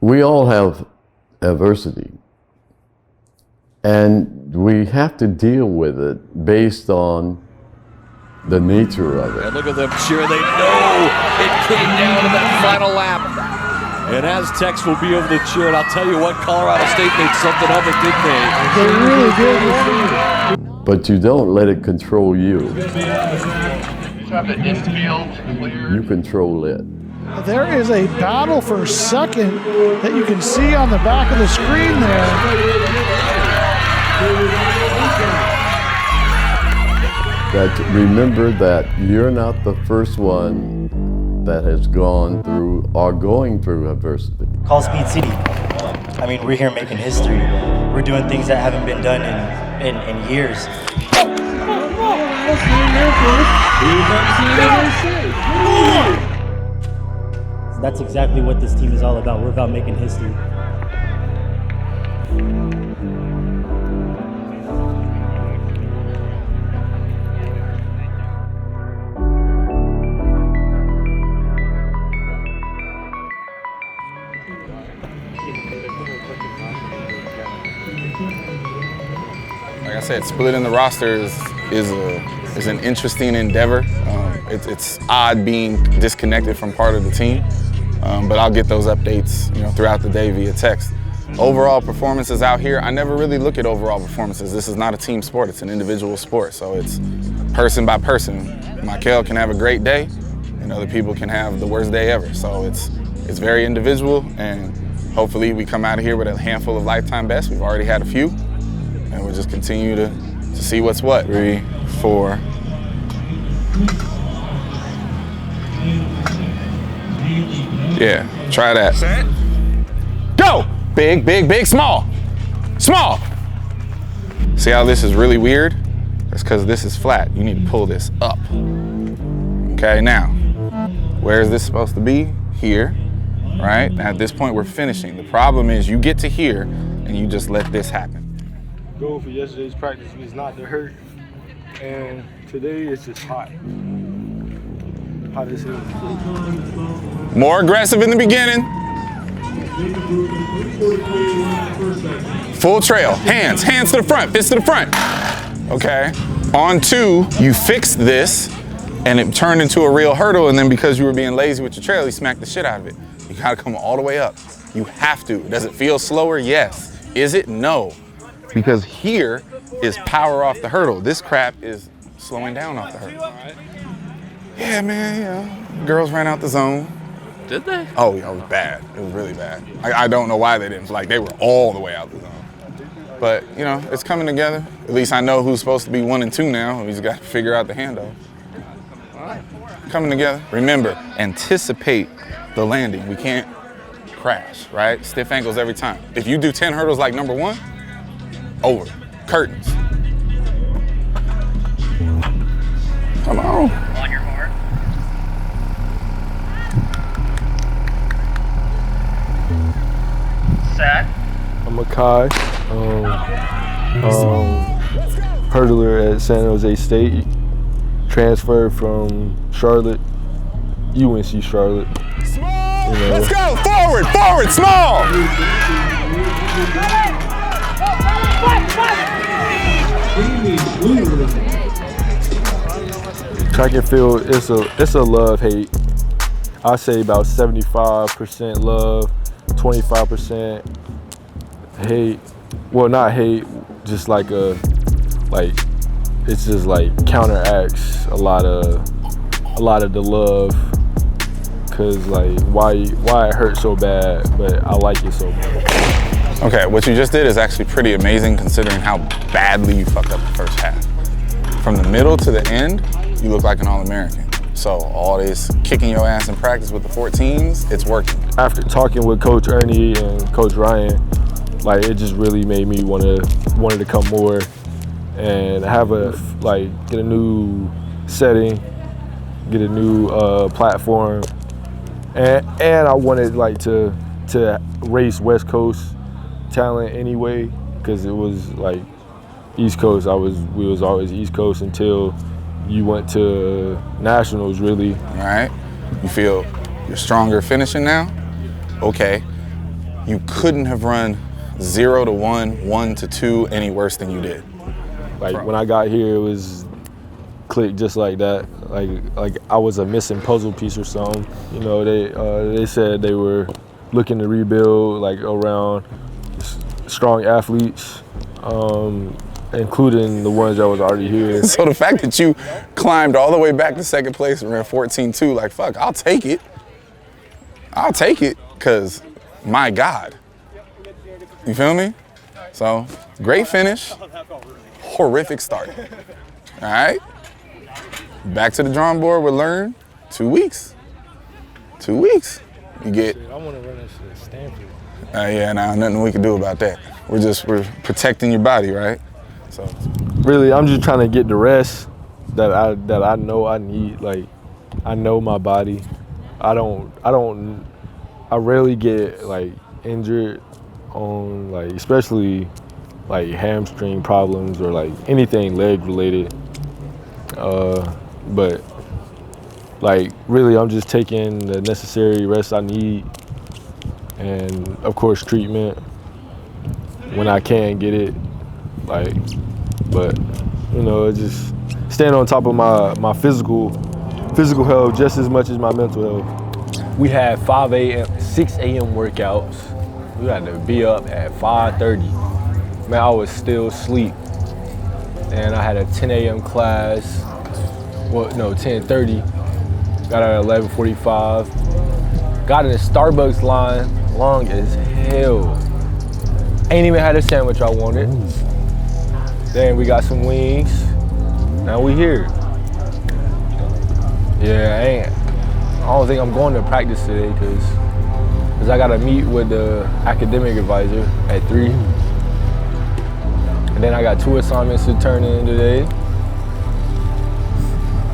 We all have adversity, and we have to deal with it based on the nature of it. And look at them cheer. They know it came down to that final lap. And Aztecs will be able to cheer. And I'll tell you what, Colorado State made something of it, didn't they? They really did. But you don't let it control you. You control it. There is a battle for second that you can see on the back of the screen there. That remember that you're not the first one that has gone through or going through adversity. Call Speed City. I mean, we're here making history. We're doing things that haven't been done in years. That's exactly what this team is all about. We're about making history. Like I said, splitting the roster is an interesting endeavor. It's odd being disconnected from part of the team, but I'll get those updates, throughout the day via text. Overall performances out here, I never really look at overall performances. This is not a team sport, it's an individual sport, so it's person by person. Michael can have a great day, and other people can have the worst day ever. So it's very individual, and hopefully we come out of here with a handful of lifetime bests. We've already had a few, and we'll just continue to see what's what. 3, 4. Yeah, try that. Set. Go! Big, big, big, small. Small. See how this is really weird? That's because this is flat. You need to pull this up. Okay, now, where is this supposed to be? Here, right? At this point, we're finishing. The problem is you get to here and you just let this happen. The goal for yesterday's practice was not to hurt, and today it's just hot. Hot as hell. More aggressive in the beginning. Full trail, hands to the front, fists to the front. Okay, on 2, you fixed this and it turned into a real hurdle, and then because you were being lazy with your trail, you smacked the shit out of it. You gotta come all the way up. You have to. Does it feel slower? Yes. Is it? No. Because here is power off the hurdle. This crap is slowing down off the hurdle. Yeah, man, girls ran out the zone. Did they? Oh, yeah, it was bad. It was really bad. I don't know why they didn't. Like, they were all the way out the zone. But, it's coming together. At least I know who's supposed to be 1 and 2 now. We just got to figure out the handoff. Coming together. Remember, anticipate the landing. We can't crash, right? Stiff ankles every time. If you do 10 hurdles like number 1, over. Curtains. Come on. On your mark. Set. I'm a Kai, hurdler at San Jose State, transferred from Charlotte, UNC Charlotte. Let's go, forward, small. Track and field, it's a love-hate. I say about 75% love, 25% hate. Well, not hate, just it's just like counteracts a lot of the love. Cause like why it hurts so bad, but I like it so much. Okay, what you just did is actually pretty amazing considering how badly you fucked up the first half. From the middle to the end, you look like an All-American. So all this kicking your ass in practice with the 14s, it's working. After talking with Coach Ernie and Coach Ryan, like it just really made me wanted to come more and have get a new setting, get a new platform, and I wanted to race West Coast talent anyway, because it was like East Coast. We was always East Coast until you went to nationals, really. All right, you feel you're stronger finishing now? Okay, you couldn't have run 0 to 1, 1 to 2 any worse than you did. Like when I got here, it was clicked just like that. Like I was a missing puzzle piece or something. You know, they said they were looking to rebuild like around strong athletes, including the ones that was already here. So the fact that you climbed all the way back to second place and ran 14.2, like fuck, I'll take it. I'll take it, cause my God. You feel me? So great finish, horrific start. All right. Back to the drawing board. We'll learn 2 weeks. 2 weeks. You get. I want to run this shit at Stanford. Yeah, nah, nothing we can do about that. We're protecting your body, right? So. Really, I'm just trying to get the rest that I know I need. Like, I know my body. I rarely get like injured on like, especially like hamstring problems or like anything leg related. But like really, I'm just taking the necessary rest I need, and of course treatment when I can get it. Like, but you know, it's just staying on top of my physical health just as much as my mental health. We had 5 a.m., 6 a.m. workouts. We had to be up at 5:30. Man, I was still asleep. And I had a 10 a.m. class. Well, no, 10:30. Got out at 11:45. Got in the Starbucks line, long as hell. Ain't even had a sandwich I wanted. Then we got some wings. Now we here. Yeah, I don't think I'm going to practice today because I got to meet with the academic advisor at 3. And then I got 2 assignments to turn in today.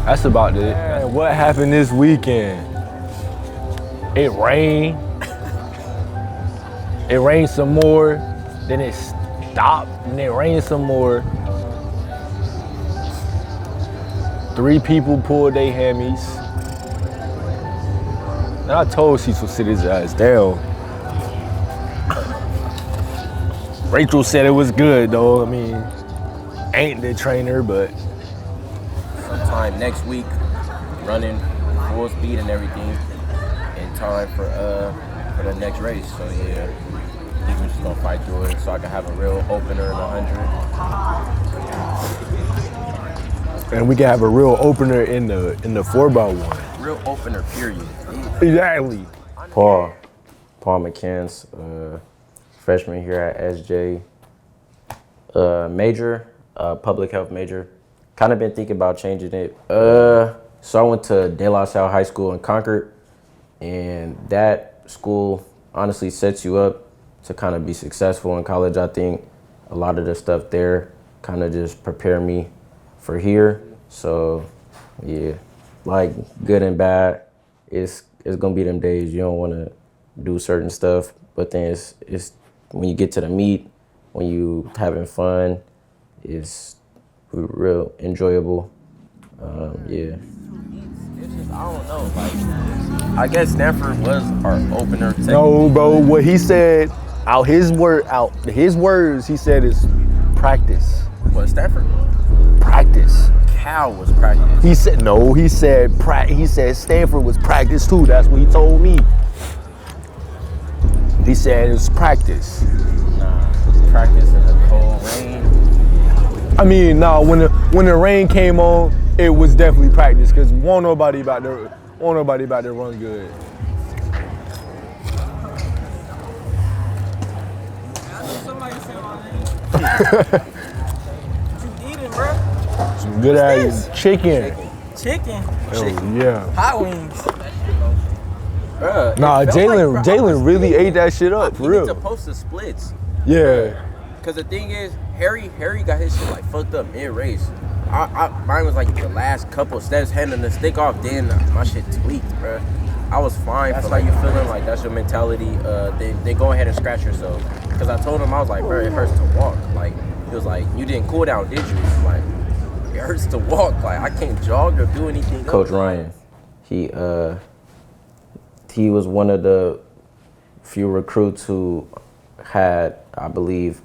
That's about it. Man, what happened this weekend? It rained. It rained some more. Then it stopped and it rained some more. 3 people pulled their hammies. And I told Cecil to sit his ass down. Rachel said it was good though. I mean, ain't the trainer, but. Sometime next week, running full speed and everything in time for the next race. So yeah, I think we're just gonna fight through it so I can have a real opener in 100. And we can have a real opener in the 4x1. Real opener, period. Exactly. Paul McCants, freshman here at SJ. Major, public health major. Kind of been thinking about changing it. So I went to De La Salle High School in Concord, and that school honestly sets you up to kind of be successful in college. I think a lot of the stuff there kind of just prepare me for here. So yeah, like good and bad, it's gonna be them days you don't want to do certain stuff, but then it's when you get to the meet, when you having fun, it's real enjoyable. Yeah. It's just, I don't know, like, I guess Stanford was our opener. No, bro, what he said, his words, he said is practice. What, Stanford? Practice. Cal was practice. He said, no, he said Stanford was practice too. That's what he told me. He said it's practice. Nah, practice in the cold rain. I mean, no, when the rain came on, it was definitely practice because won't nobody about to run good. Some good ass chicken. Chicken. Oh, yeah. Hot wings. Bruh, Nah, Jalen really ate that shit up, for he real. needs to post the splits. Yeah. Cause the thing is, Harry got his shit like fucked up mid-race. Mine was like the last couple steps, handing the stick off, then my shit tweaked, bruh. I was fine. That's how you feeling, like that's your mentality. Then go ahead and scratch yourself. Cause I told him, I was like, bro, it hurts to walk. Like, he was like, you didn't cool down, did you? I'm like, it hurts to walk. Like, I can't jog or do anything Coach else. Ryan, he was one of the few recruits who had, I believe,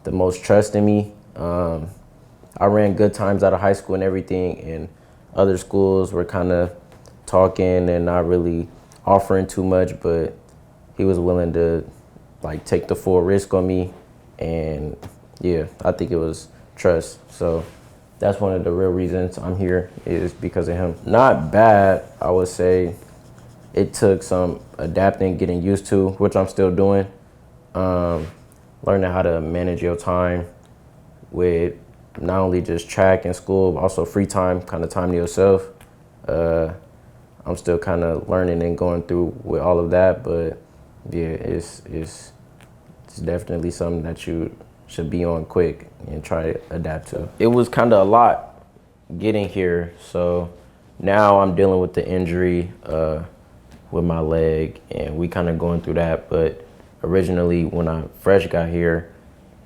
the most trust in me. I ran good times out of high school and everything, and other schools were kind of talking and not really offering too much, but he was willing to like take the full risk on me. And yeah, I think it was trust. So that's one of the real reasons I'm here, is because of him. Not bad, I would say. It took some adapting, getting used to, which I'm still doing. Learning how to manage your time with not only just track and school, but also free time, kind of time to yourself. I'm still kind of learning and going through with all of that, but yeah, it's definitely something that you should be on quick and try to adapt to. It was kind of a lot getting here, so now I'm dealing with the injury with my leg, and we kind of going through that. But originally, when I fresh got here,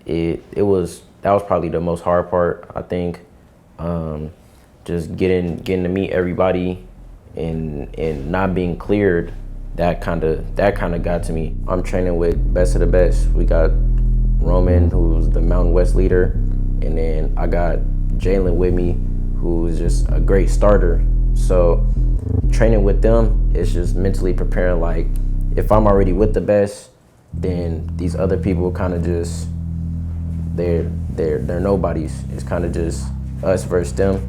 that was probably the most hard part, I think. Just getting to meet everybody and not being cleared, that kind of got to me. I'm training with best of the best. We got Roman, who's the Mountain West leader, and then I got Jalen with me, who's just a great starter. So training with them is just mentally preparing, like, if I'm already with the best, then these other people kind of just, they're nobodies. It's kind of just us versus them.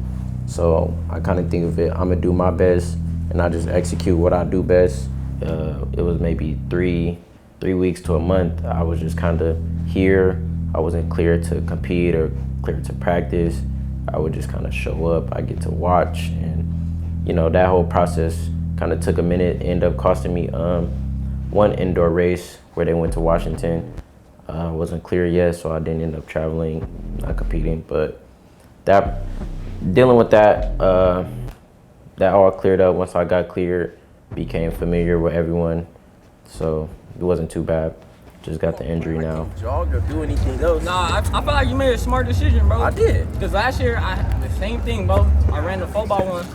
So I kind of think of it, I'm gonna do my best and I just execute what I do best. It was maybe three weeks to a month. I was just kind of here. I wasn't clear to compete or clear to practice. I would just kind of show up. I get to watch, and you know, that whole process kind of took a minute. It ended up costing me one indoor race where they went to Washington. Wasn't clear yet, so I didn't end up traveling, not competing. But dealing with that all cleared up. Once I got cleared, became familiar with everyone, so it wasn't too bad. Just got the injury now. Jog or do anything else? Nah, I feel like you made a smart decision, bro. I did. Because last year, the same thing, bro. I ran the football one,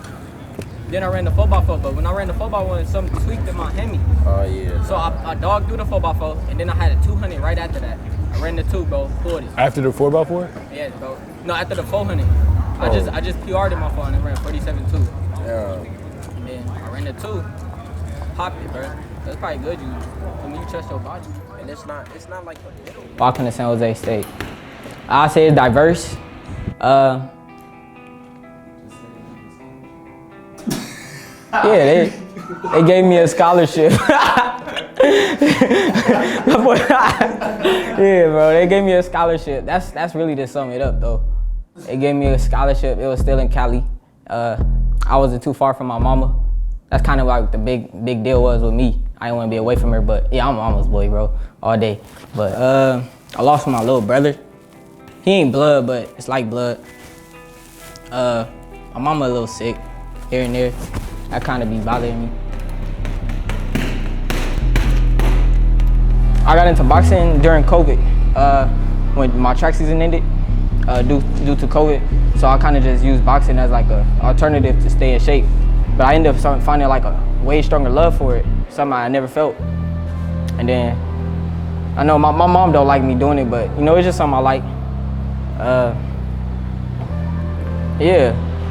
then I ran the football foot, but when I ran the football one, something tweaked in my hemi. Oh, yeah. So I dogged through the football foot, and then I had a 200 right after that. I ran the 2, bro, 40. After the 4x4? Yeah, bro. No, after the 400. I just PR'd in my phone and ran 47.2. Yeah. And then I ran the 2, popped it, bro. That's probably good. When you trust your body. And it's not like a middle. Walking to San Jose State. I say it's diverse. Yeah, they gave me a scholarship. Yeah, bro, they gave me a scholarship. That's really to sum it up, though. They gave me a scholarship. It was still in Cali. I wasn't too far from my mama. That's kind of like the big deal was with me. I didn't want to be away from her, but yeah, I'm a mama's boy, bro, all day. But I lost my little brother. He ain't blood, but it's like blood. My mama a little sick here and there. That kind of be bothering me. I got into boxing during COVID, when my track season ended, due to COVID. So I kind of just used boxing as like an alternative to stay in shape. But I ended up finding like a way stronger love for it, something I never felt. And then, I know my mom don't like me doing it, but you know, it's just something I like.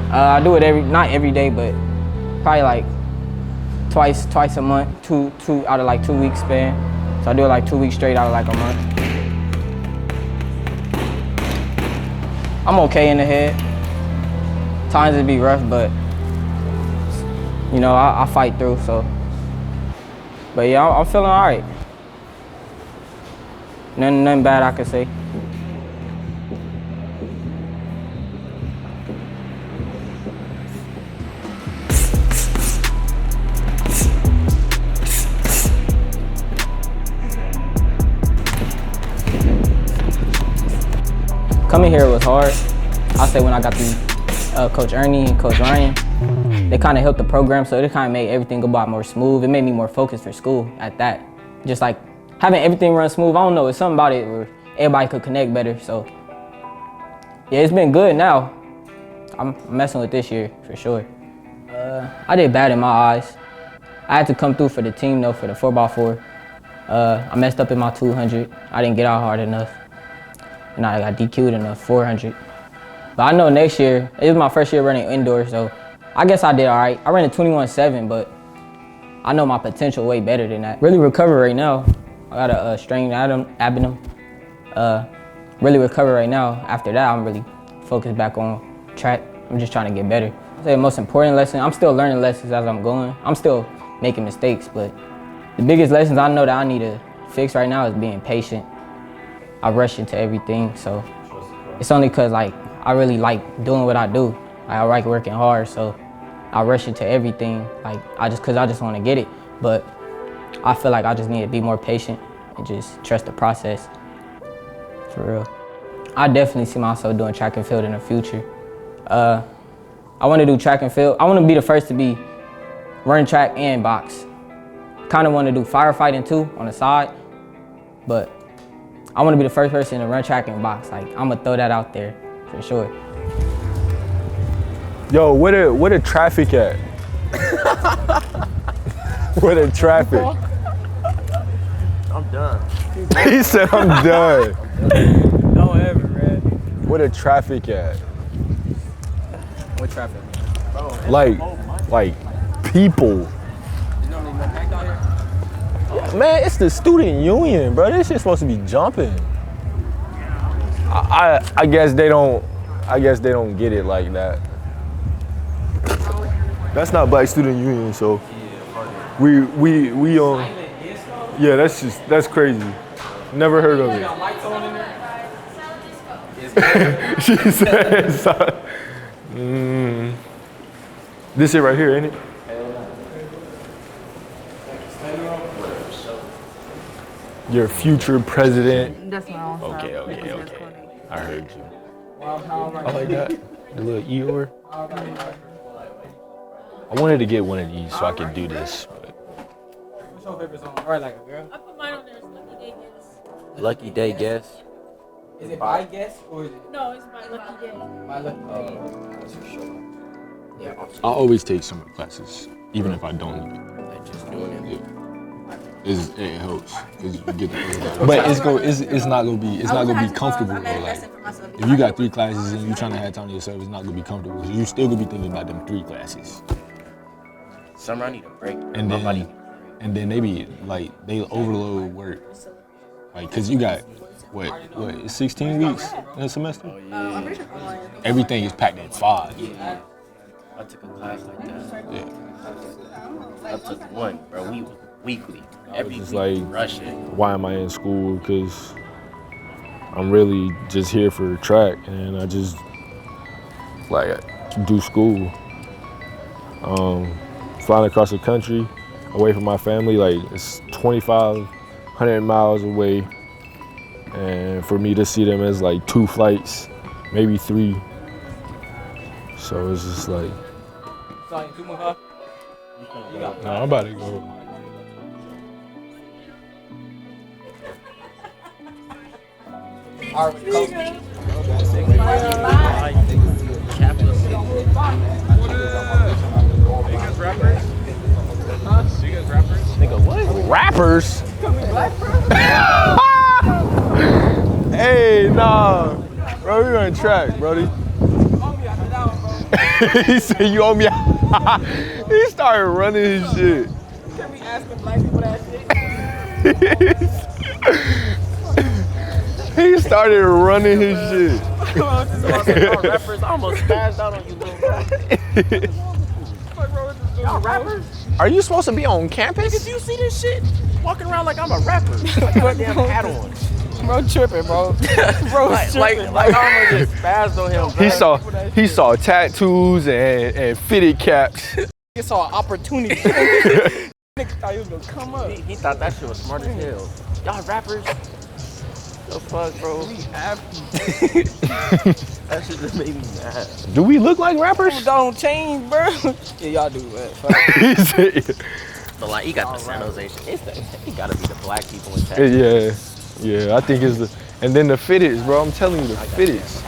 I do it not every day, but probably like twice a month, two out of like 2 weeks span. So I do it like 2 weeks straight out of like a month. I'm okay in the head. Times it be rough, but you know, I fight through, so. But yeah, I'm feeling all right. Nothing bad I could say. Coming here was hard. I'll say when I got to Coach Ernie and Coach Ryan, they kind of helped the program, so it kind of made everything go by more smooth. It made me more focused for school at that. Just like having everything run smooth, I don't know, it's something about it where everybody could connect better, so. Yeah, it's been good now. I'm messing with this year, for sure. I did bad in my eyes. I had to come through for the team though, for the 4x4. I messed up in my 200. I didn't get out hard enough. And I got DQ'd in the 400. But I know next year, it was my first year running indoors, so I guess I did all right. I ran a 21.7, but I know my potential way better than that. Really recover right now. I got a strained abdomen. Really recover right now. After that, I'm really focused back on track. I'm just trying to get better. I'd say the most important lesson, I'm still learning lessons as I'm going. I'm still making mistakes, but the biggest lessons I know that I need to fix right now is being patient. I rush into everything, so it's only cause like I really like doing what I do. I like working hard, so I rush into everything, like cause I just want to get it. But I feel like I just need to be more patient and just trust the process, for real. I definitely see myself doing track and field in the future. I want to do track and field. I want to be the first to be run track and box. Kind of want to do firefighting too on the side, but I want to be the first person to run track and box. Like, I'm gonna throw that out there for sure. Yo, where the traffic at? Where the traffic? I'm done. He said I'm done. Don't ever, man. Where the traffic at? What traffic? Like people. Man, it's the student union, bro. This shit's supposed to be jumping. I guess they don't. I guess they don't get it like that. That's not Black Student Union, so we yeah, that's crazy. Never heard of it. She said, this it right here, ain't it? Your future president. That's my own style. Okay. I heard you. I like that. The little Eeyore. I wanted to get one of these so I could do this. What's your favorite song? Right, like a girl? I put mine on there. It's Lucky Day Guess. Lucky Day Guess. Is it by guess or is it No, it's my Lucky Day. by lucky? That's for sure. Yeah, I always take summer classes, even if I don't need it. Just doing it. It helps because you get the but it's not gonna be comfortable though. Like if you got 3 classes and you trying to have time to yourself, it's not gonna be comfortable because you still gonna be thinking about them 3 classes. Summer, I need a break. And then they be like they overload work, like because you got what 16 weeks in a semester. Everything is packed at 5. Yeah. I took a class like that. Yeah. I took one, bro. Weekly. Every Just week, like, rushing. why am I in school? Because I'm really just here for track, and I just like do school. Flying across the country, away from my family, like it's 2,500 miles away, and for me to see them as like 2 flights, maybe 3. So it's just like. No, I'm about to go. Nigga, what? Rappers? Hey, nah. Bro, we on track, brody. He said you owe me. He started running his shit. Can we ask the black people that shit? He started running his shit. Rappers almost spazzed out on you, little bro. Y'all rappers? Are you supposed to be on campus? Did you see this shit? Walking around like I'm a rapper. I got a damn hat on. Bro tripping, bro. Bro tripping. Like I almost just spazzed on him. He saw tattoos and fitted caps. He saw an opportunity. Nigga thought he was gonna come up. He thought that shit was smart as hell. Y'all rappers? The fuck, bro? That shit just made me mad. Do we look like rappers? Don't change, bro. Yeah, y'all do. But like, he got the San Jose shit. He gotta be the black people in Texas. Yeah, I think it's the, and then the fitteds, bro. I'm telling you, the fitteds.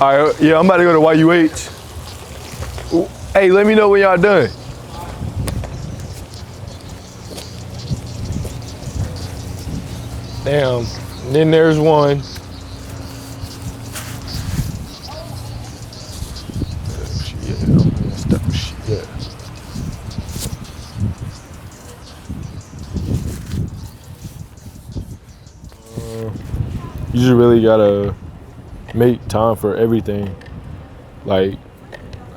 All right, yeah, I'm about to go to YUH. Hey, let me know when y'all done. Damn. And then there's one. You just really gotta make time for everything. Like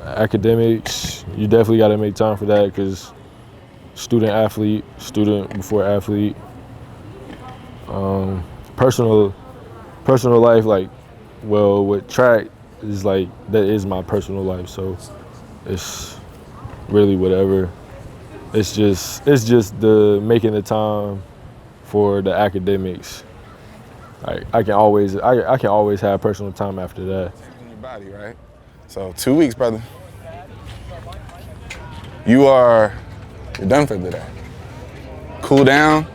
academics, you definitely gotta make time for that because student athlete, student before athlete. Personal life, like, well, with track is like, that is my personal life. So it's really whatever. It's just the making the time for the academics. I can always have personal time after that. In your body, right? So 2 weeks, brother. You're done for the day. Cool down.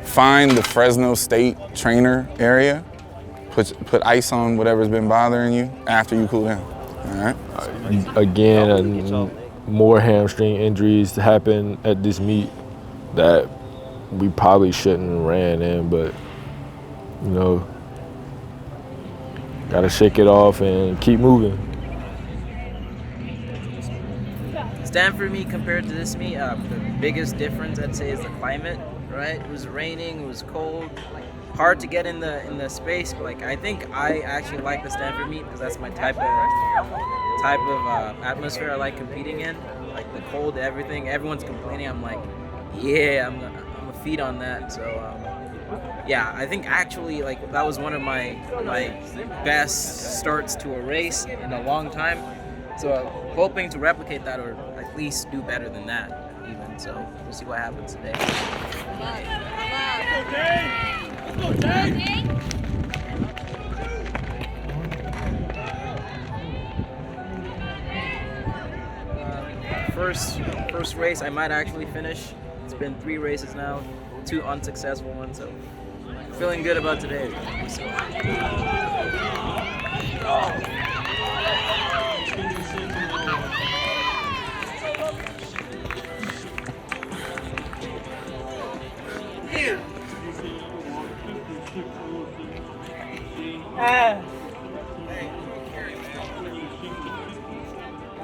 Find the Fresno State trainer area. Put ice on whatever's been bothering you after you cool down. All right. Again, more hamstring injuries happen at this meet that we probably shouldn't have ran in, but you know, gotta shake it off and keep moving. Stanford meet compared to this meet, the biggest difference I'd say is the climate. Right? It was raining, it was cold, hard to get in the space. But like I think I actually like the Stanford meet because that's my type of atmosphere I like competing in. Like the cold, everything, everyone's complaining. I'm like, yeah, I'm a feed on that. So yeah, I think actually like that was one of my best starts to a race in a long time. So hoping to replicate that or at least do better than that. Even so, we'll see what happens today. First race, I might actually finish. It's been 3 races now, 2 unsuccessful ones, so feeling good about today.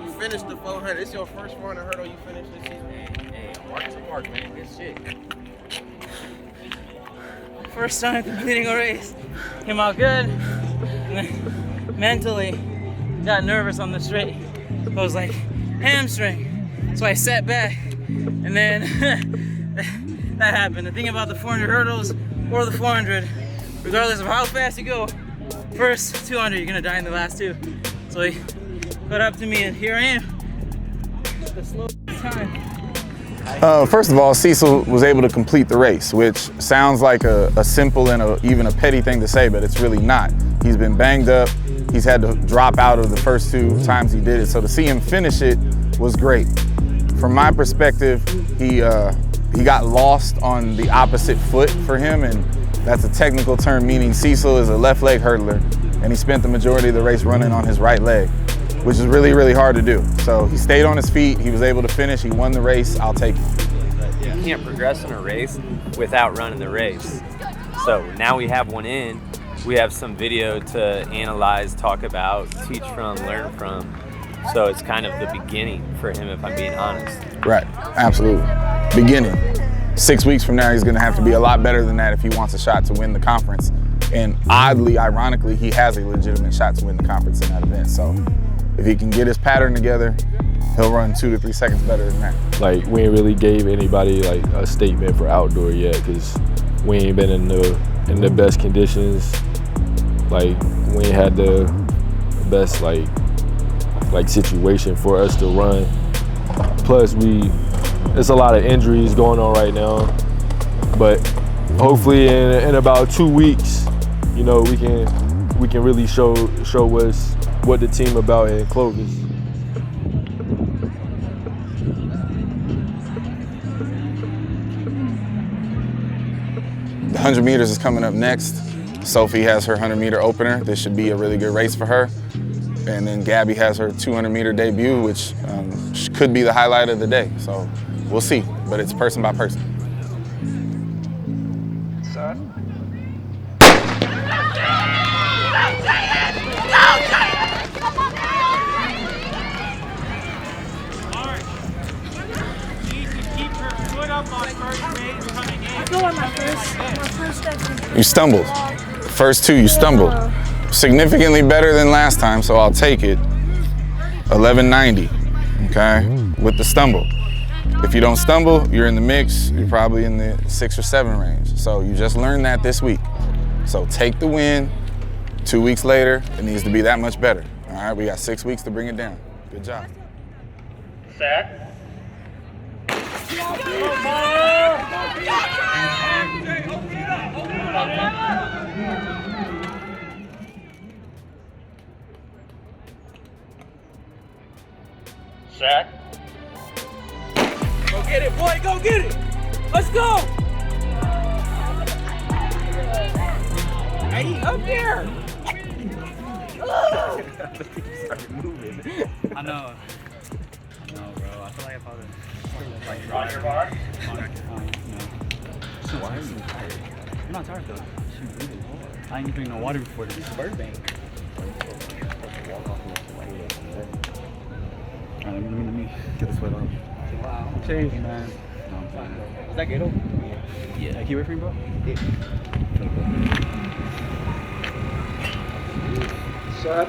You finished the 400. It's your first 400 hurdle you finished this season. Hey, mark to mark, man. Good shit. First time completing a race. Came out good. Mentally, got nervous on the straight. I was like, hamstring. So I sat back, and then that happened. The thing about the 400 hurdles or the 400, regardless of how fast you go, first 200 you're gonna die in the last 2. So he got up to me, and here I am. The slow time. First of all, Cecil was able to complete the race, which sounds like a simple and even a petty thing to say, but it's really not. He's been banged up. He's had to drop out of the first 2 times he did it. So to see him finish it was great. From my perspective, he got lost on the opposite foot for him, and that's a technical term meaning Cecil is a left leg hurdler, and he spent the majority of the race running on his right leg, which is really, really hard to do. So he stayed on his feet, he was able to finish, he won the race, I'll take it. You can't progress in a race without running the race. So now we have one in, we have some video to analyze, talk about, teach from, learn from. So it's kind of the beginning for him, if I'm being honest. Right, absolutely. Beginning. 6 weeks from now, he's gonna have to be a lot better than that if he wants a shot to win the conference. And oddly, ironically, he has a legitimate shot to win the conference in that event. So if he can get his pattern together, he'll run 2 to 3 seconds better than that. Like, we ain't really gave anybody like a statement for outdoor yet because we ain't been in the best conditions. Like, we ain't had the best like situation for us to run. Plus, there's a lot of injuries going on right now. But hopefully, in about 2 weeks, you know, we can really show us what the team about in Clovis. The 100 meters is coming up next. Sophie has her 100-meter opener. This should be a really good race for her. And then Gabby has her 200-meter debut, which could be the highlight of the day. So we'll see, but it's person by person. You stumbled. First two, you stumbled. Significantly better than last time, so I'll take it. 1190, okay, with the stumble. If you don't stumble, you're in the mix, you're probably in the 6 or 7 range. So you just learned that this week. So take the win. 2 weeks later, it needs to be that much better. All right, we got 6 weeks to bring it down. Good job. Set. Set. Go get it, boy, go get it. Let's go. Hey, up there. Started moving. I know. Bro. I feel like if I was like Roger Bar. No. Why are you tired? I'm not tired though. Shoot, really hard. I ain't drinking no water before this. Burbank. Alright, let me get this sweat off. Wow. Cheers, man. No, I'm fine. Is that Gato? Yeah. Can you wait for me, bro? Yeah. Set.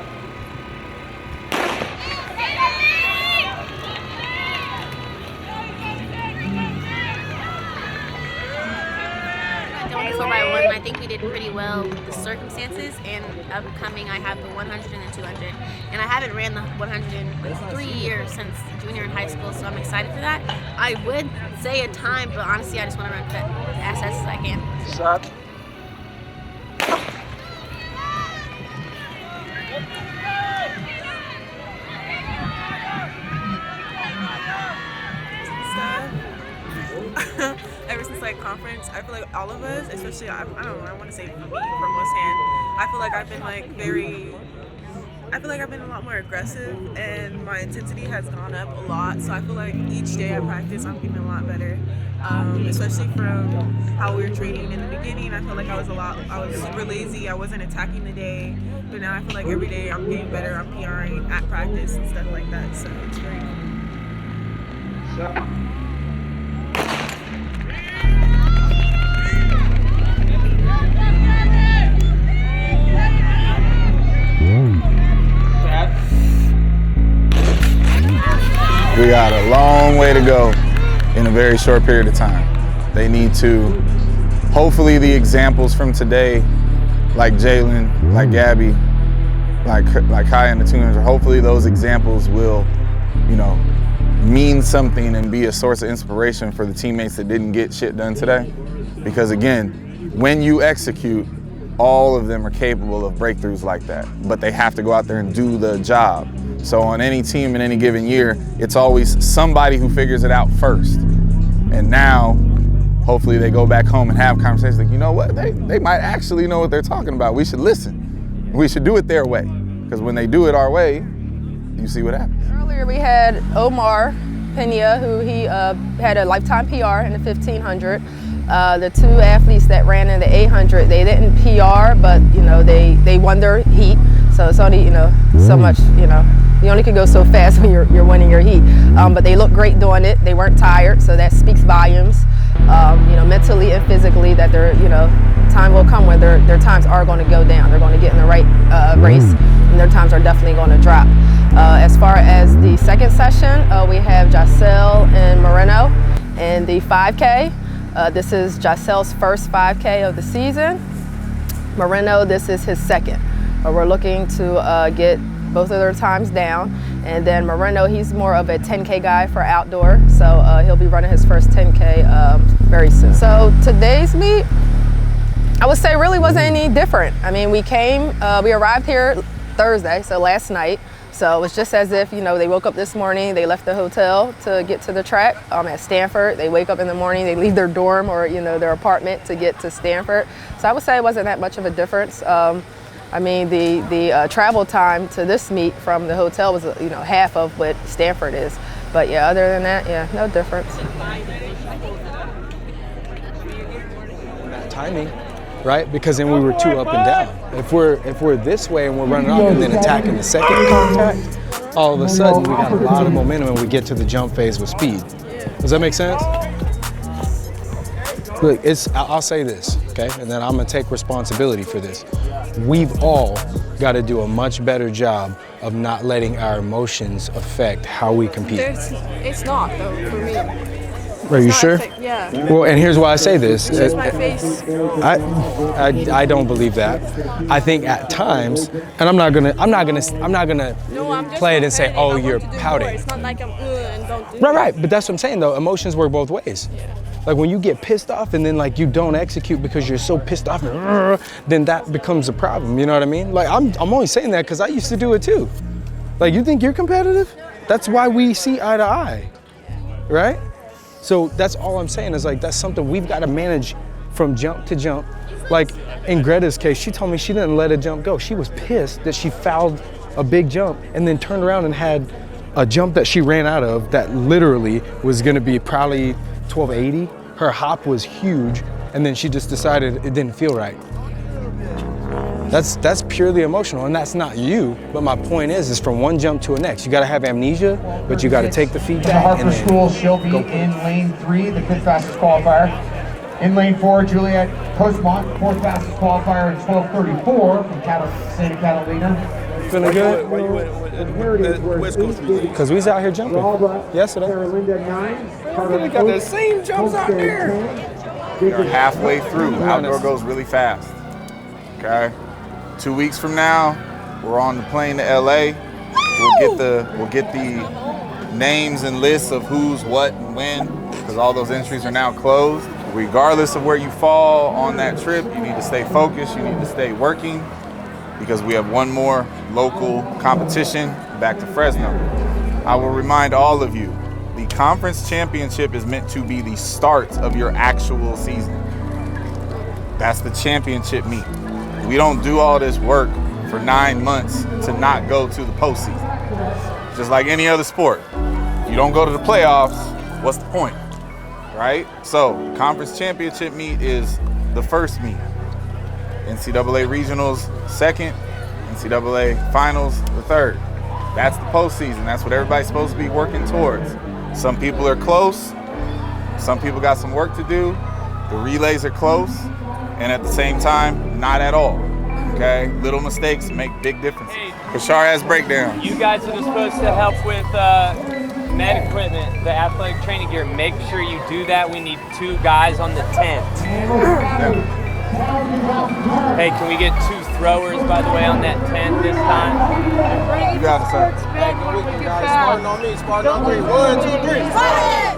Going 4x1, I think we did pretty well with the circumstances, and upcoming I have the 100 and the 200. And I haven't ran the 100 in like 3 years since junior in high school, so I'm excited for that. I would say a time, but honestly I just want to run as fast as I can. Set. Ever since like conference, I feel like all of us, especially I don't know, I want to say for me, from most hand, I feel like I've been like a lot more aggressive, and my intensity has gone up a lot. So I feel like each day I practice, I'm getting a lot better. Especially from how we were training in the beginning, I felt like I was super lazy. I wasn't attacking the day, but now I feel like every day I'm getting better. I'm PRing at practice and stuff like that. So it's great. We got a long way to go in a very short period of time. They need to, hopefully the examples from today, like Jalen, like Gabby, like Kai and the 200, hopefully those examples will, mean something and be a source of inspiration for the teammates that didn't get shit done today. Because again, when you execute, all of them are capable of breakthroughs like that, but they have to go out there and do the job. So on any team in any given year, it's always somebody who figures it out first. And now, hopefully they go back home and have conversations like, you know what, they might actually know what they're talking about. We should listen. We should do it their way. Because when they do it our way, you see what happens. Earlier we had Omar Pena, who he had a lifetime PR in the 1500. The 2 athletes that ran in the 800, they didn't PR, but they won their heat. So it's only so much, you only can go so fast when you're winning your heat. But they look great doing it. They weren't tired, so that speaks volumes. Mentally and physically, that time will come where their times are going to go down. They're going to get in the right race, and their times are definitely going to drop. As far as the second session, we have Jacel and Moreno in the 5K. This is Jacel's first 5K of the season. Moreno, this is his second. We're looking to get both of their times down. And then Moreno, he's more of a 10K guy for outdoor, so he'll be running his first 10K very soon. So today's meet, I would say really wasn't any different. I mean, we arrived here Thursday, so last night. So it was just as if, they woke up this morning, they left the hotel to get to the track at Stanford. They wake up in the morning, they leave their dorm or, their apartment to get to Stanford. So I would say it wasn't that much of a difference. The travel time to this meet from the hotel was, half of what Stanford is. But yeah, other than that, yeah, no difference. Timing, right? Because then we were too up and down. If we're this way and we're running off and then attacking the second contact, all of a sudden we got a lot of momentum and we get to the jump phase with speed. Does that make sense? Look, I'll say this, okay? And then I'm gonna take responsibility for this. We've all got to do a much better job of not letting our emotions affect how we compete. It's not, though, for me. Are you sure? Yeah. Well, and here's why I say this. It's just my face. I don't believe that. I think at times, and I'm not gonna play it and say, oh, you're pouting. It's not like I'm and don't do Right. But that's what I'm saying though. Emotions work both ways. Yeah. Like when you get pissed off and then like you don't execute because you're so pissed off, then that becomes a problem. You know what I mean? Like I'm only saying that because I used to do it too. Like you think you're competitive? That's why we see eye to eye, right? So that's all I'm saying is like that's something we've got to manage from jump to jump. Like in Greta's case, she told me she didn't let a jump go. She was pissed that she fouled a big jump and then turned around and had a jump that she ran out of that literally was gonna be probably 1280. Her hop was huge and then she just decided it didn't feel right. That's purely emotional and that's not you, but my point is from one jump to the next. You gotta have amnesia, but you gotta take the feedback and then School, she'll be in lane 3, the 5th fastest qualifier. In lane 4, Juliet Postmont, 4th fastest qualifier in 12:34 from Santa Catalina. Feeling good? Because we was out here jumping yesterday. We got the same jumps out there. We're halfway through. Outdoor goes really fast. Okay. 2 weeks from now, we're on the plane to LA. We'll get the names and lists of who's what and when, because all those entries are now closed. Regardless of where you fall on that trip, you need to stay focused, you need to stay working, because we have one more local competition back to Fresno. I will remind all of you, the conference championship is meant to be the start of your actual season. That's the championship meet. We don't do all this work for 9 months to not go to the postseason. Just like any other sport. If you don't go to the playoffs, what's the point, right? So, conference championship meet is the first meet. NCAA regionals, second. NCAA finals, the third. That's the postseason. That's what everybody's supposed to be working towards. Some people are close. Some people got some work to do. The relays are close. And at the same time, not at all. Okay? Little mistakes make big differences. Bashar has breakdown. You guys are supposed to help with med equipment, the athletic training gear. Make sure you do that. We need 2 guys on the tent. Hey, can we get 2 throwers, by the way, on that tent this time? You got it, sir. Hey, good weekend, guys. Spartan on me. Spartan on 3. 1, 2, 3. Fight!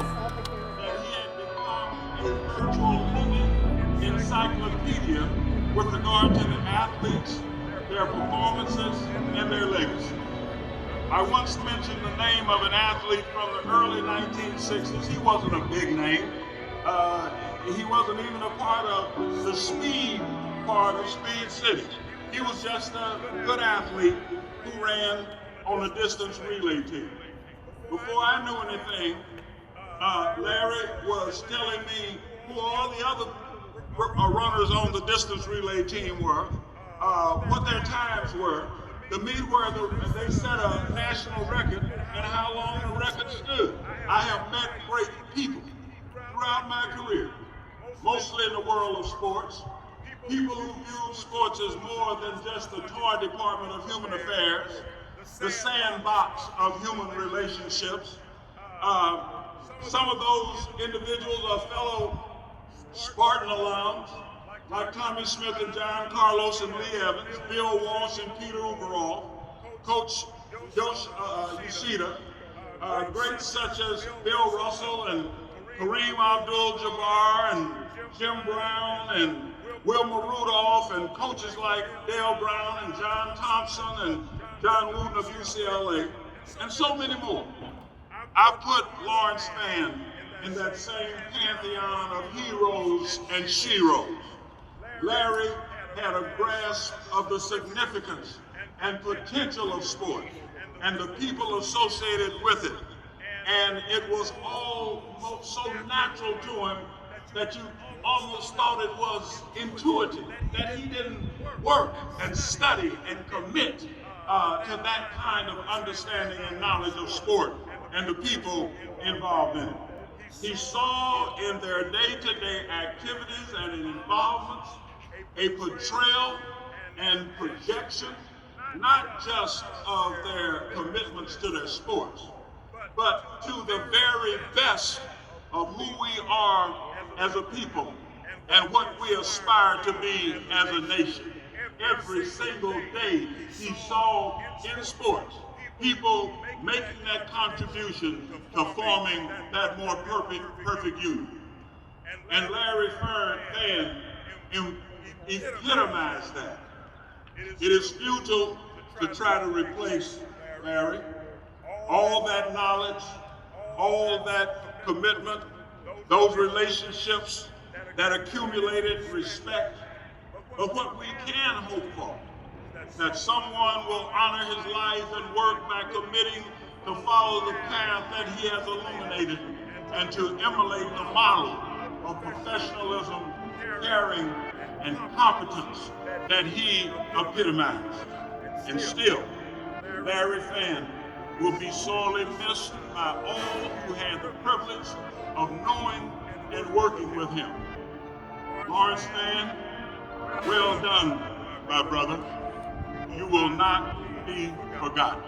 Encyclopedia with regard to the athletes, their performances, and their legacy. I once mentioned the name of an athlete from the early 1960s. He wasn't a big name. He wasn't even a part of the speed part of Speed City. He was just a good athlete who ran on a distance relay team. Before I knew anything, Larry was telling me who all the other runners on the distance relay team were, what their times were, the meet where they set a national record and how long the record stood. I have met great people throughout my career, mostly in the world of sports, people who view sports as more than just the toy department of human affairs, the sandbox of human relationships. Some of those individuals are fellow Spartan alums, like Tommy Smith and John Carlos and Lee Evans, Bill Walsh and Peter Uberall, Coach Josh Yoshida, greats such as Bill Russell and Kareem Abdul-Jabbar and Jim Brown and Wilma Rudolph and coaches like Dale Brown and John Thompson and John Wooten of UCLA, and so many more. I put Lawrence Mann in that same pantheon of heroes and sheroes. Larry had a grasp of the significance and potential of sport and the people associated with it. And it was all so natural to him that you almost thought it was intuitive, that he didn't work and study and commit to that kind of understanding and knowledge of sport and the people involved in it. He saw in their day-to-day activities and in involvements a portrayal and projection, not just of their commitments to their sports, but to the very best of who we are as a people and what we aspire to be as a nation. Every single day he saw in sports people making that contribution to forming that more perfect union. And Larry Fern epitomized that. It is futile to try to replace Larry. All that knowledge, all that commitment, those relationships that accumulated respect. But what we can hope for, that someone will honor his life and work by committing to follow the path that he has illuminated and to emulate the model of professionalism, caring, and competence that he epitomized. And still, Larry Fern will be sorely missed by all who had the privilege of knowing and working with him. Lawrence Fern, well done, my brother. You will not be forgotten.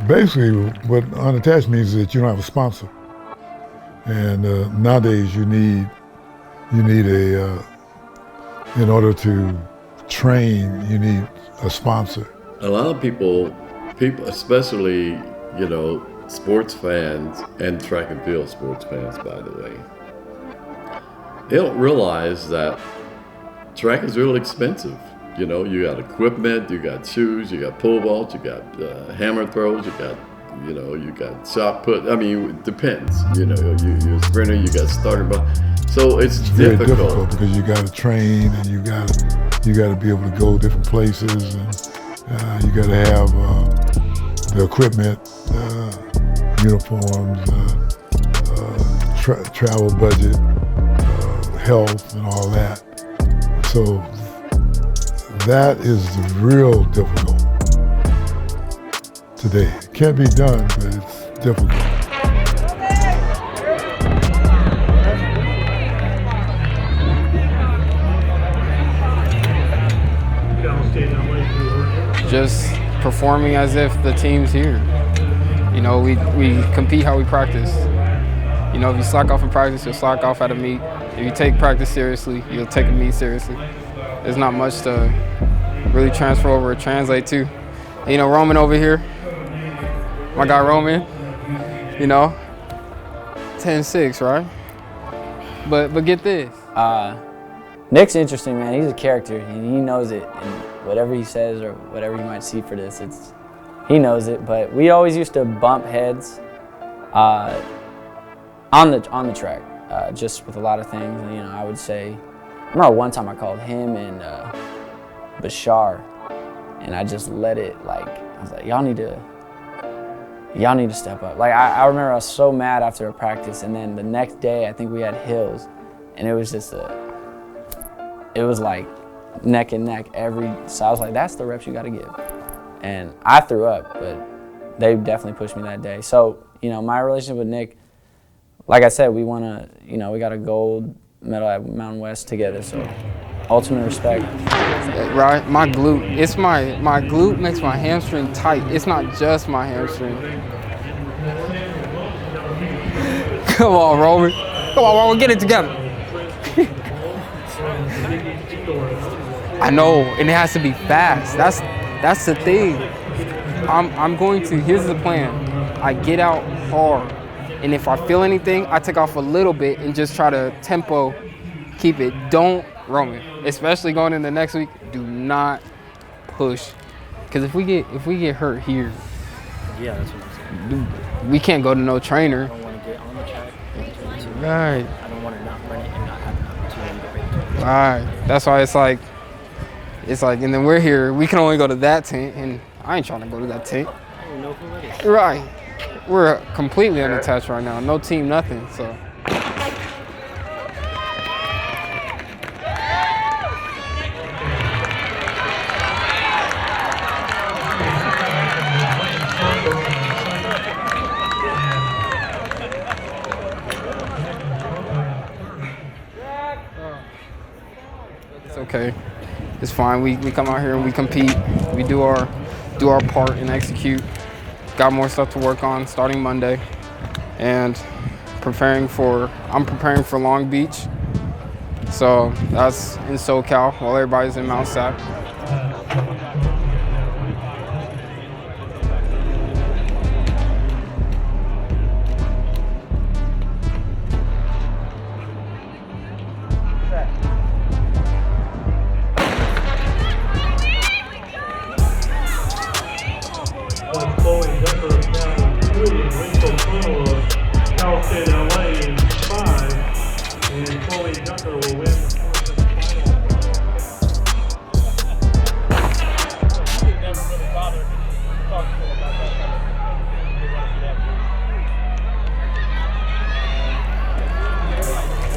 Basically, what unattached means is that you don't have a sponsor. And nowadays you need in order to train, you need a sponsor. A lot of people, especially, sports fans and track and field sports fans, by the way, they don't realize that track is really expensive. You got equipment, you got shoes, you got pole vaults, you got hammer throws, you got shot put. I mean, it depends. You're a sprinter, you got starter ball. So it's very difficult because you got to train and you got to be able to go different places, and you got to have the equipment, uniforms, travel budget, health, and all that. So that is real difficult today. It can be done, but it's difficult. Just performing as if the team's here. We compete how we practice. If you slack off in practice, you'll slack off at a meet. If you take practice seriously, you'll take a meet seriously. There's not much to really transfer over or translate to. Roman over here, my guy Roman, 10-6, right? But get this. Nick's interesting, man. He's a character. He knows it, and whatever he says or whatever you might see for this, he knows it. But we always used to bump heads on the track, just with a lot of things. I would say, I remember one time I called him and Bashar, and I just let it, I was like, y'all need to step up. I remember I was so mad after a practice, and then the next day I think we had Hills, and it was just it was like neck and neck so I was like, that's the reps you got to give. And I threw up, but they definitely pushed me that day. So, my relationship with Nick, like I said, we we got a gold medal at Mountain West together, so ultimate respect. Right, my glute, my glute makes my hamstring tight. It's not just my hamstring. Come on, Roman. Come on, Roman, get it together. I know, and it has to be fast. That's the thing. Here's the plan. I get out hard, and if I feel anything, I take off a little bit and just try to tempo keep it. Don't, Roman, especially going into next week, do not push. Because if we get hurt here, yeah, that's what I'm saying. We can't go to no trainer. I don't want to get on the track. Right. I don't want to not run it and not have an opportunity to bring it to it. Right. That's why it's like, and then we're here. We can only go to that tent, and I ain't trying to go to that tent. no full lettuce. Right. We're completely unattached right now. No team, nothing. So. It's okay. It's fine. We come out here and we compete. We do our part and execute. Got more stuff to work on starting Monday, and I'm preparing for Long Beach. So that's in SoCal while everybody's in Mount Sac.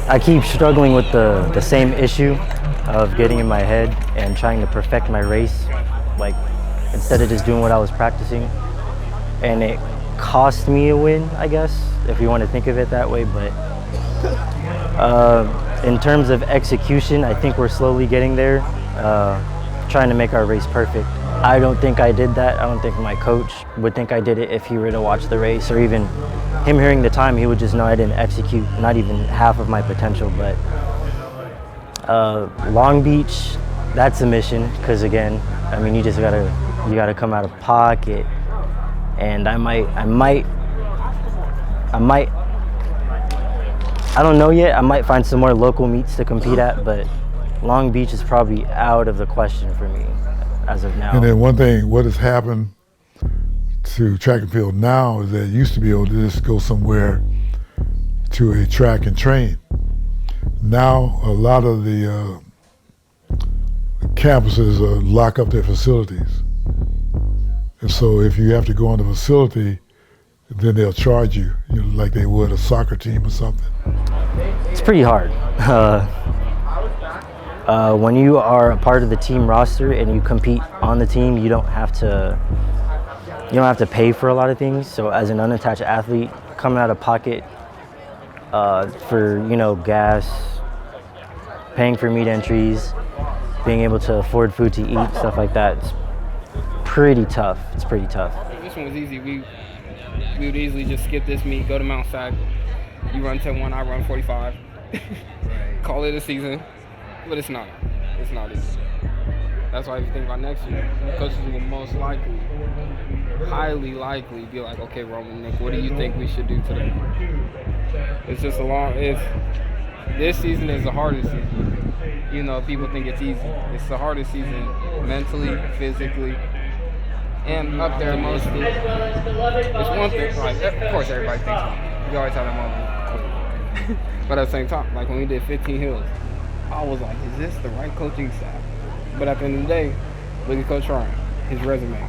I keep struggling with the same issue of getting in my head and trying to perfect my race, like instead of just doing what I was practicing. And it cost me a win, I guess, if you want to think of it that way. But in terms of execution, I think we're slowly getting there, trying to make our race perfect. I don't think I did that. I don't think my coach would think I did it if he were to watch the race, or even him hearing the time, he would just know I didn't execute not even half of my potential. But Long Beach, that's a mission, because again, I mean, you gotta come out of pocket, and I don't know yet. I might find some more local meets to compete at, but Long Beach is probably out of the question for me as of now. And then one thing, what has happened to track and field now is that you used to be able to just go somewhere to a track and train. Now a lot of the campuses lock up their facilities. And so if you have to go on the facility, then they'll charge you, like they would a soccer team or something. It's pretty hard. When you are a part of the team roster and you compete on the team, you don't have to pay for a lot of things. So as an unattached athlete, coming out of pocket for gas, paying for meet entries, being able to afford food to eat, stuff like that, it's pretty tough. It's pretty tough. This one was easy. We would easily just skip this meet, go to Mount Sac. You run 10-1, I run 45. Call it a season, but it's not. It's not easy. That's why if you think about next year, the coaches will most likely, highly likely, be like, okay, Roman, Nick, what do you think we should do today? It's just this season is the hardest season. People think it's easy. It's the hardest season mentally, physically, and up there mostly. It's one thing, like, of course everybody thinks we always have that moment. But at the same time, like when we did 15 hills, I was like, is this the right coaching staff? But at the end of the day, look at Coach Ryan, his resume.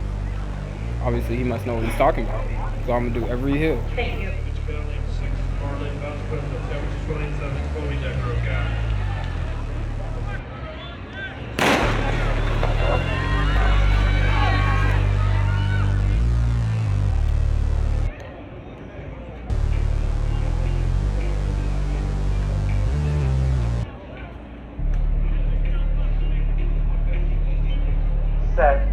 Obviously, he must know what he's talking about. So I'm gonna do every hill. Set.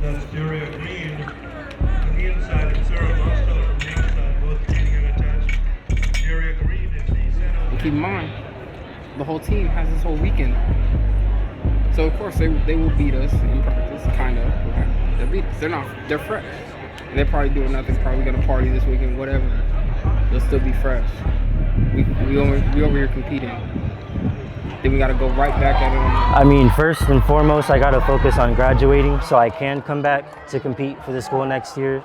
That's Juria Green on the inside and Sarah Bosco on the outside, both being unattached. Juria Green is the center. And keep in mind, the whole team has this whole weekend. So of course they will beat us in practice, kind of. Right? They'll beat us. They're fresh. They're probably doing nothing, probably gonna party this weekend, whatever. They'll still be fresh. We over here competing. Then we gotta go right back at it. I mean, first and foremost, I gotta focus on graduating so I can come back to compete for the school next year.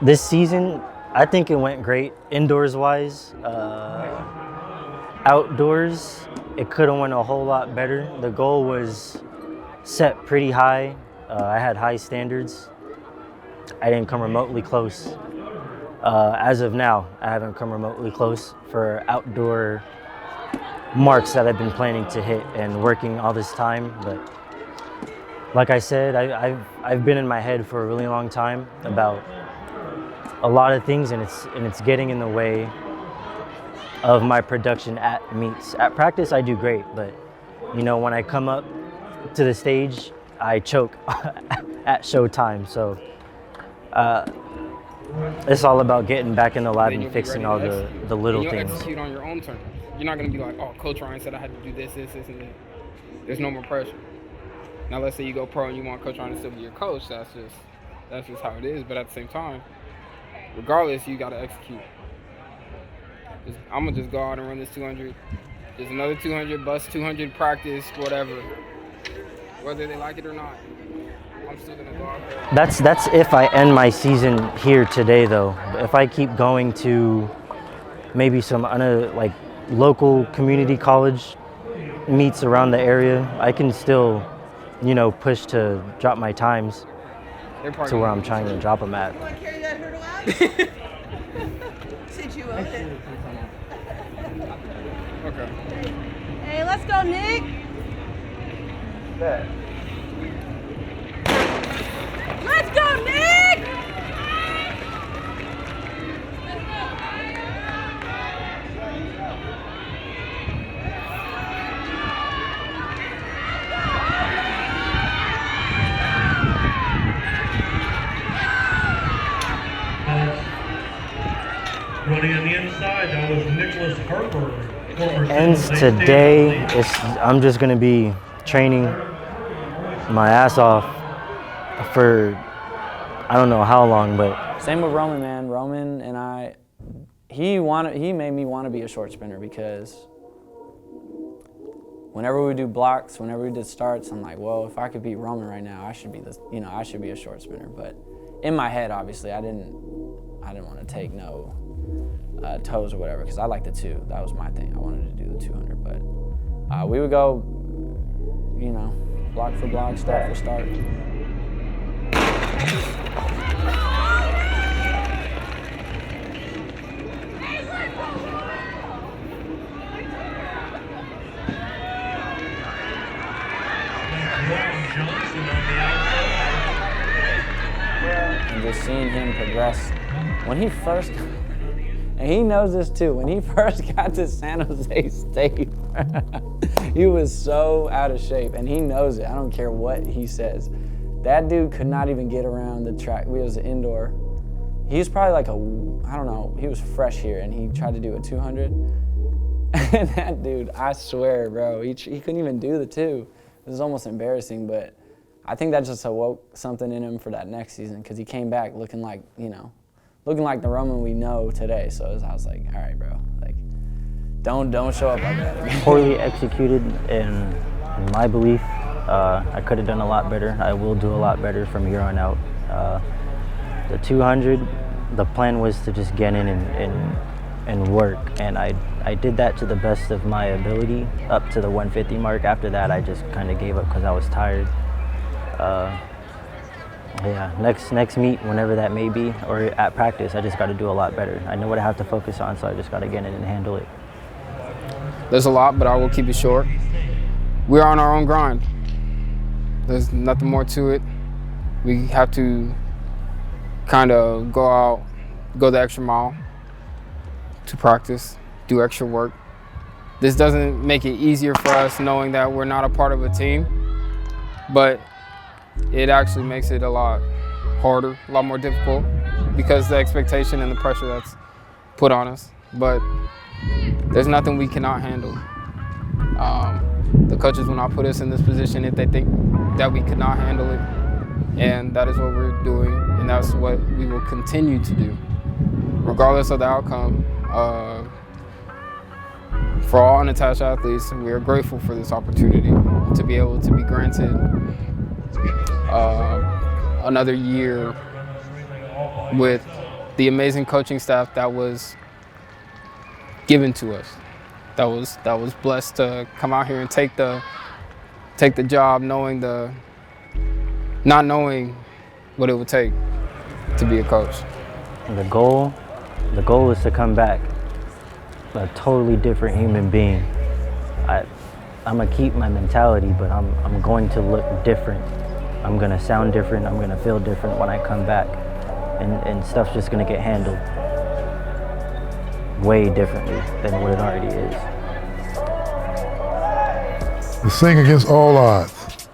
This season, I think it went great indoors wise. Outdoors, it could have went a whole lot better. The goal was set pretty high. I had high standards. I didn't come remotely close. As of now, I haven't come remotely close for outdoor marks that I've been planning to hit and working all this time. But like I said, I've been in my head for a really long time about a lot of things, and it's getting in the way of my production at meets. At practice, I do great, but you know, when I come up to the stage, I choke at showtime. So it's all about getting back in the lab and fixing all the little things. You'll execute on your own terms. You're not going to be like, oh, Coach Ryan said I had to do this, and this. There's no more pressure. Now, let's say you go pro and you want Coach Ryan to still be your coach. That's just how it is. But at the same time, regardless, you got to execute. I'm going to just go out and run this 200. There's another 200, bus 200, practice, whatever. Whether they like it or not, I'm still going to go out there. That's if I end my season here today, though. If I keep going to maybe some like local community college meets around the area, I can still, you know, push to drop my times to where I'm trying to drop them at. Want to carry that hurdle out? Since you own it. Okay. Hey, let's go, Nick. Let's go, Nick! Running on the inside, that was Nicholas Harper. Ends today. I'm just gonna be training my ass off for I don't know how long, but same with Roman, man. Roman and I, he made me want to be a short sprinter because whenever we do blocks, whenever we did starts, I'm like, well, if I could beat Roman right now, I should be this, you know, I should be a short sprinter. But in my head, obviously, I didn't want to take no toes or whatever, because I like the 2. That was my thing. I wanted to do the 200, but we would go, you know, block for block, start for start. And just seeing him progress. When he first, and he knows this too, when he first got to San Jose State, he was so out of shape, and he knows it. I don't care what he says. That dude could not even get around the track. It was indoor. He was probably like I don't know, he was fresh here, and he tried to do a 200. And that dude, I swear, bro, he couldn't even do the 2. It was almost embarrassing, but I think that just awoke something in him for that next season, because he came back looking like, you know, looking like the Roman we know today. So I was like, all right, bro, like, don't show up like that again. Poorly executed in my belief. I could have done a lot better. I will do a lot better from here on out. The 200, the plan was to just get in and work, and I did that to the best of my ability up to the 150 mark. After that, I just kind of gave up because I was tired. Yeah, next meet, whenever that may be, or at practice, I just got to do a lot better. I know what I have to focus on, so I just got to get in and handle it. There's a lot, but I will keep it short. We're on our own grind. There's nothing more to it. We have to kind of go out, go the extra mile to practice, do extra work. This doesn't make it easier for us knowing that we're not a part of a team, but it actually makes it a lot harder, a lot more difficult, because the expectation and the pressure that's put on us. But there's nothing we cannot handle. The coaches will not put us in this position if they think that we could not handle it. And that is what we're doing, and that's what we will continue to do, regardless of the outcome. For all unattached athletes, we are grateful for this opportunity to be able to be granted another year with the amazing coaching staff that was given to us. That was blessed to come out here and take the job, not knowing what it would take to be a coach. The goal is to come back a totally different human being. I'm gonna keep my mentality, but I'm going to look different. I'm gonna sound different. I'm gonna feel different when I come back, and stuff's just gonna get handled way differently than what it already is. The sing against all odds.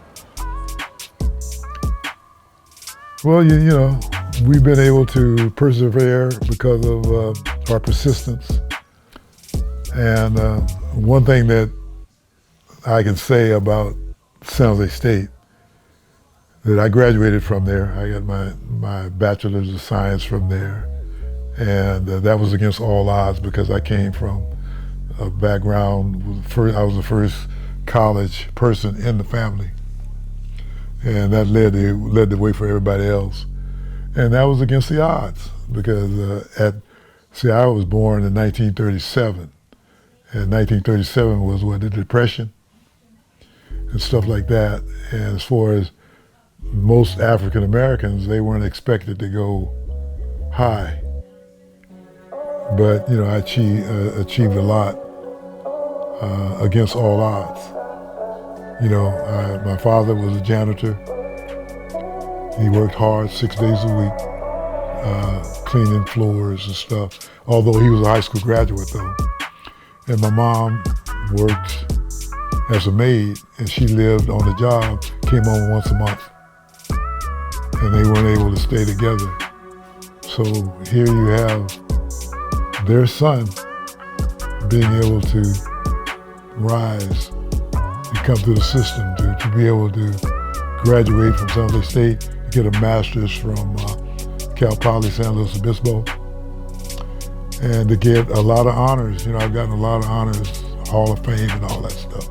Well, you know, we've been able to persevere because of our persistence. And one thing that I can say about San Jose State, that I graduated from there. I got my bachelor's of science from there. And that was against all odds because I came from a background, I was the first college person in the family. And that led the way for everybody else. And that was against the odds because I was born in 1937. And 1937 was the Depression and stuff like that. And as far as most African Americans, they weren't expected to go high. But, you know, I achieved a lot against all odds. You know, my father was a janitor. He worked hard 6 days a week, cleaning floors and stuff, although he was a high school graduate though. And my mom worked as a maid, and she lived on the job, came home once a month. And they weren't able to stay together. So here you have their son being able to rise and come through the system, to be able to graduate from San Jose State, get a master's from Cal Poly San Luis Obispo, and to get a lot of honors. You know, I've gotten a lot of honors, Hall of Fame and all that stuff.